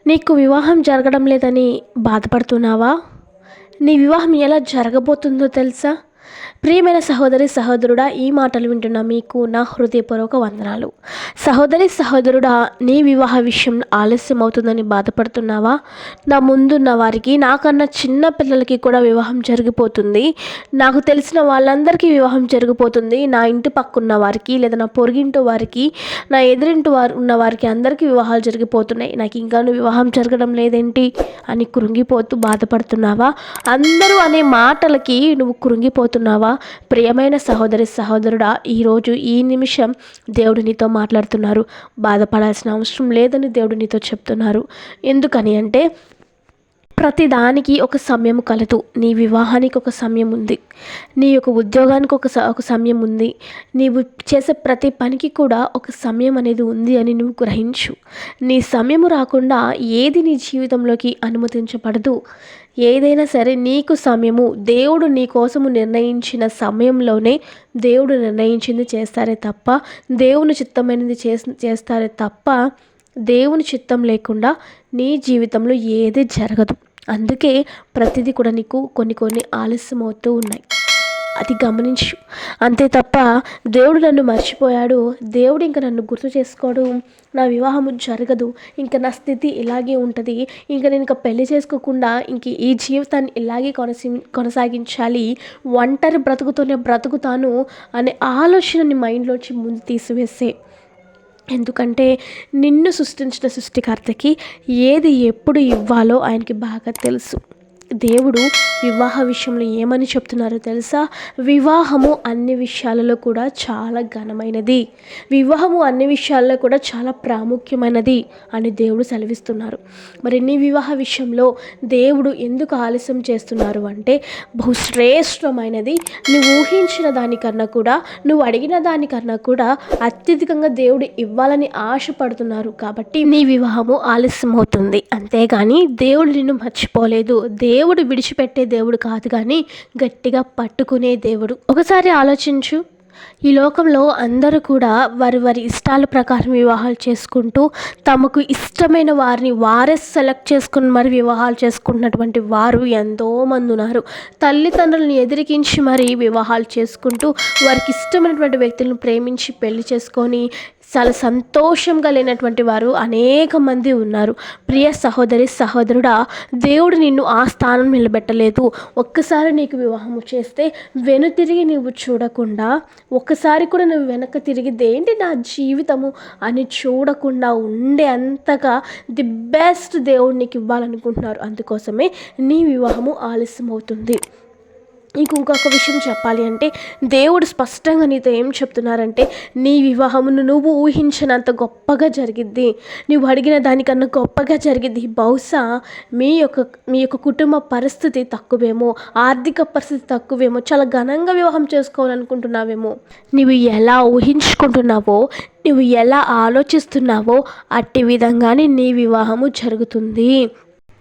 నీకు వివాహం జరగడం లేదని బాధపడుతున్నావా? నీ వివాహం ఎలా జరగబోతుందో తెలుసా? ప్రియమైన సహోదరి సహోదరుడా, ఈ మాటలు వింటున్న మీకు నా హృదయపూర్వక వందనాలు. సహోదరి సహోదరుడా, నీ వివాహ విషయం ఆలస్యం అవుతుందని బాధపడుతున్నావా? నా ముందున్న వారికి, నాకన్నా చిన్న పిల్లలకి కూడా వివాహం జరిగిపోతుంది. నాకు తెలిసిన వాళ్ళందరికీ వివాహం జరిగిపోతుంది. నా ఇంటి పక్కన్న వారికి, లేదా నా పొరుగింటి వారికి, నా ఎదురింటి వారు ఉన్న వారికి అందరికీ వివాహాలు జరిగిపోతున్నాయి. నాకు ఇంకాను వివాహం జరగడం లేదేంటి అని కృంగిపోతూ బాధపడుతున్నావా? అందరూ అనే మాటలకి నువ్వు కృంగిపోతున్నావా? ప్రియమైన సహోదరి సహోదరుడా, ఈరోజు ఈ నిమిషం దేవుడు నీతో మాట్లాడుతున్నారు. బాధపడాల్సిన అవసరం లేదని దేవుడు నీతో చెప్తున్నారు. ఎందుకని అంటే, ప్రతిదానికి ఒక సమయం కలదు. నీ వివాహానికి ఒక సమయం ఉంది. నీ యొక్క ఉద్యోగానికి ఒక సమయం ఉంది. నీవు చేసే ప్రతి పనికి కూడా ఒక సమయం అనేది ఉంది అని నువ్వు గ్రహించు. నీ సమయము రాకుండా ఏది నీ జీవితంలోకి అనుమతించబడదు. ఏదైనా సరే నీకు సమయము, దేవుడు నీ కోసము నిర్ణయించిన సమయంలోనే దేవుడు నిర్ణయించింది చేస్తారే తప్ప, దేవుని చిత్తమైనది చేస్తారే తప్ప, దేవుని చిత్తం లేకుండా నీ జీవితంలో ఏది జరగదు. అందుకే ప్రతిదీ కూడా నీకు కొన్ని ఆలస్యం అవుతూ ఉన్నాయి. అది గమనించు. అంతే తప్ప దేవుడు నన్ను మర్చిపోయాడు, దేవుడు ఇంకా నన్ను గుర్తు చేసుకోడు, నా వివాహము జరగదు, ఇంకా నా స్థితి ఇలాగే ఉంటుంది, ఇంకా నేను ఇంకా పెళ్లి చేసుకోకుండా ఇంక ఈ జీవితాన్ని ఇలాగే కొనసాగించాలి, ఒంటరి బ్రతుకుతోనే బ్రతుకుతాను అనే ఆలోచనని మైండ్లోంచి ముందు తీసివేసే. ఎందుకంటే నిన్ను సృష్టించిన సృష్టికర్తకి ఏది ఎప్పుడు ఇవ్వాలో ఆయనకి బాగా తెలుసు. దేవుడు వివాహ విషయంలో ఏమని చెప్తున్నారో తెలుసా? వివాహము అన్ని విషయాలలో కూడా చాలా ఘనమైనది, వివాహము అన్ని విషయాల్లో కూడా చాలా ప్రాముఖ్యమైనది అని దేవుడు సెలవిస్తున్నారు. మరి నీ వివాహ విషయంలో దేవుడు ఎందుకు ఆలస్యం చేస్తున్నారు అంటే, బహుశ్రేష్టమైనది, నువ్వు ఊహించిన దానికన్నా కూడా, నువ్వు అడిగిన దానికన్నా కూడా అత్యధికంగా దేవుడు ఇవ్వాలని ఆశపడుతున్నారు. కాబట్టి నీ వివాహము ఆలస్యం అవుతుంది. అంతేగాని దేవుడు నిన్ను మర్చిపోలేదు. దేవుడు విడిచిపెట్టే దేవుడు కాదు, కానీ గట్టిగా పట్టుకునే దేవుడు. ఒకసారి ఆలోచించు. ఈ లోకంలో అందరూ కూడా వారి వారి ఇష్టాల ప్రకారం వివాహాలు చేసుకుంటూ, తమకు ఇష్టమైన వారిని వారే సెలెక్ట్ చేసుకుని మరి వివాహాలు చేసుకుంటున్నటువంటి వారు ఎంతోమంది ఉన్నారు. తల్లిదండ్రులను ఎదిరికించి మరి వివాహాలు చేసుకుంటూ, వారికి ఇష్టమైనటువంటి వ్యక్తులను ప్రేమించి పెళ్లి చేసుకొని చాలా సంతోషంగా లేనటువంటి వారు అనేక మంది ఉన్నారు. ప్రియ సహోదరి సహోదరుడా, దేవుడు నిన్ను ఆ స్థానం నిలబెట్టలేదు. ఒక్కసారి నీకు వివాహము చేస్తే వెనుతిరిగి నువ్వు చూడకుండా, ఒక్కసారి కూడా నువ్వు వెనక్కి తిరిగి ఏంటి నా జీవితము అని చూడకుండా ఉండే అంతగా ది బెస్ట్ దేవుడు నీకు ఇవ్వాలనుకుంటున్నారు. అందుకోసమే నీ వివాహము ఆలస్యం అవుతుంది. నీకు ఇంకొక విషయం చెప్పాలి అంటే, దేవుడు స్పష్టంగా నీతో ఏం చెప్తున్నారంటే, నీ వివాహమును నువ్వు ఊహించినంత గొప్పగా జరిగిద్ది, నువ్వు అడిగిన దానికన్నా గొప్పగా జరిగిద్ది. బహుశా మీ యొక్క కుటుంబ పరిస్థితి తక్కువేమో, ఆర్థిక పరిస్థితి తక్కువేమో, చాలా ఘనంగా వివాహం చేసుకోవాలనుకుంటున్నావేమో, నువ్వు ఎలా ఊహించుకుంటున్నావో, నువ్వు ఎలా ఆలోచిస్తున్నావో అట్టి విధంగానే నీ వివాహము జరుగుతుంది.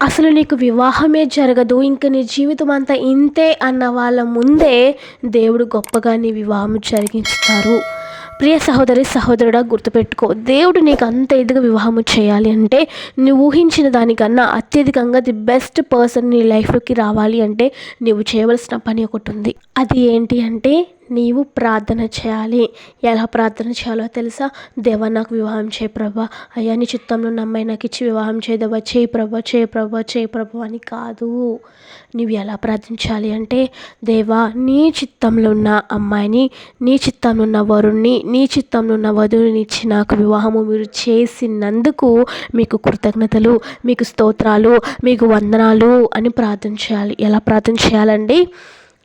అసలు నీకు వివాహమే జరగదు, ఇంక నీ జీవితం అంతా ఇంతే అన్న వాళ్ళ ముందే దేవుడు గొప్పగా నీ వివాహం జరిగిస్తారు. ప్రియ సహోదరి సహోదరుడా, గుర్తుపెట్టుకో, దేవుడు నీకు అంత ఇదిగా వివాహము చేయాలి అంటే, నువ్వు ఊహించిన దానికన్నా అత్యధికంగా ది బెస్ట్ పర్సన్ నీ లైఫ్లోకి రావాలి అంటే నువ్వు చేయవలసిన పని ఒకటి ఉంది. అది ఏంటి అంటే, నీవు ప్రార్థన చేయాలి. ఎలా ప్రార్థన చేయాలో తెలుసా? దేవా, నాకు వివాహం చేయి ప్రభా, అయ్యా నీ చిత్తంలో ఉన్న అమ్మాయి నాకు ఇచ్చి వివాహం చేయదవా, చేయి ప్రభా, చేయి ప్రభా, చేయి ప్రభా అని కాదు. నువ్వు ఎలా ప్రార్థించాలి అంటే, దేవా, నీ చిత్తంలో ఉన్న అమ్మాయిని, నీ చిత్తంలో ఉన్న వరుణ్ణి, నీ చిత్తంలో ఉన్న వధువుని ఇచ్చి నాకు వివాహము మీరు చేసినందుకు మీకు కృతజ్ఞతలు, మీకు స్తోత్రాలు, మీకు వందనాలు అని ప్రార్థన చేయాలి. ఎలా ప్రార్థన చేయాలండి?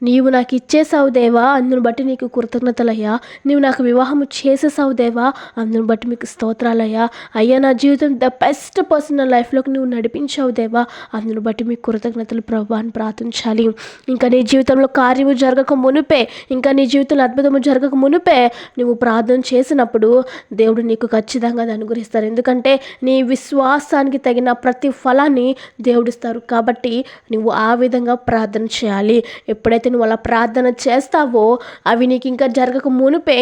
నీవు నాకు ఇచ్చేసావు దేవా, అందును బట్టి నీకు కృతజ్ఞతలయ్యా. నీవు నాకు వివాహము చేసేసావు దేవా, అందును బట్టి మీకు స్తోత్రాలయ్యా. అయ్యా, నా జీవితం ద బెస్ట్ పర్సన్ నా లైఫ్లోకి నువ్వు నడిపించావు దేవా, అందును బట్టి మీకు కృతజ్ఞతలు ప్రభా అని ప్రార్థించాలి. ఇంకా నీ జీవితంలో కార్యము జరగక మునిపే, ఇంకా నీ జీవితంలో అద్భుతము జరగక మునిపే నువ్వు ప్రార్థన చేసినప్పుడు దేవుడు నీకు ఖచ్చితంగా అది అనుగ్రహిస్తారు. ఎందుకంటే నీ విశ్వాసానికి తగిన ప్రతి ఫలాన్ని దేవుడిస్తారు. కాబట్టి నువ్వు ఆ విధంగా ప్రార్థన చేయాలి. ఎప్పుడైతే నువ్వు అలా ప్రార్థన చేస్తావో, అవి నీకు ఇంకా జరగక మునిపే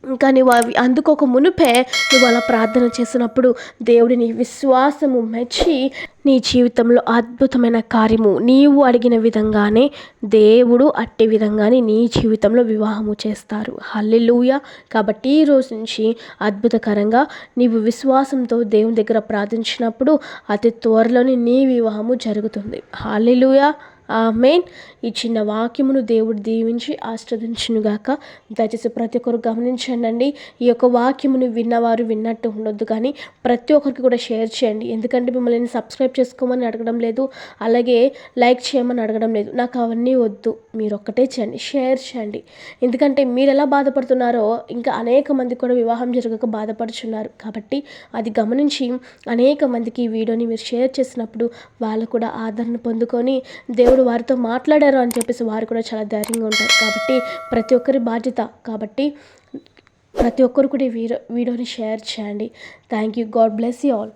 ఇంకా నువ్వు అవి అందుకోక మునుపే నువ్వు అలా ప్రార్థన చేసినప్పుడు దేవుడు నీ విశ్వాసము మెచ్చి నీ జీవితంలో అద్భుతమైన కార్యము నీవు అడిగిన విధంగానే దేవుడు అట్టి విధంగానే నీ జీవితంలో వివాహము చేస్తారు. హల్లెలూయా. కాబట్టి ఈ రోజు నుంచి అద్భుతకరంగా నీవు విశ్వాసంతో దేవుని దగ్గర ప్రార్థించినప్పుడు అతి త్వరలోనే నీ వివాహము జరుగుతుంది. హల్లెలూయా. ఆమేన్. ఈ చిన్న వాక్యమును దేవుడు దీవించి ఆశీర్వదించునుగాక. దయచేసి ప్రతి ఒక్కరు గమనించండి. ఈ యొక్క వాక్యమును విన్నవారు విన్నట్టు ఉండొద్దు, కానీ ప్రతి ఒక్కరికి కూడా షేర్ చేయండి. ఎందుకంటే మిమ్మల్ని సబ్స్క్రైబ్ చేసుకోమని అడగడం లేదు, అలాగే లైక్ చేయమని అడగడం లేదు. నాకు అవన్నీ వద్దు, మీరు ఒక్కటే చేయండి, షేర్ చేయండి. ఎందుకంటే మీరు ఎలా బాధపడుతున్నారో ఇంకా అనేక మంది కూడా వివాహం జరగక బాధపడుచున్నారు. కాబట్టి అది గమనించి అనేక మందికి ఈ వీడియోని మీరు షేర్ చేసినప్పుడు వాళ్ళు కూడా ఆదరణ పొందుకొని దేవుడు వారితో మాట్లాడారు అని చెప్పేసి వారు కూడా చాలా ధైర్యంగా ఉంటారు. కాబట్టి ప్రతి ఒక్కరి బాధ్యత. కాబట్టి ప్రతి ఒక్కరు కూడా ఈ వీడియోని షేర్ చేయండి. Thank you. God bless you all.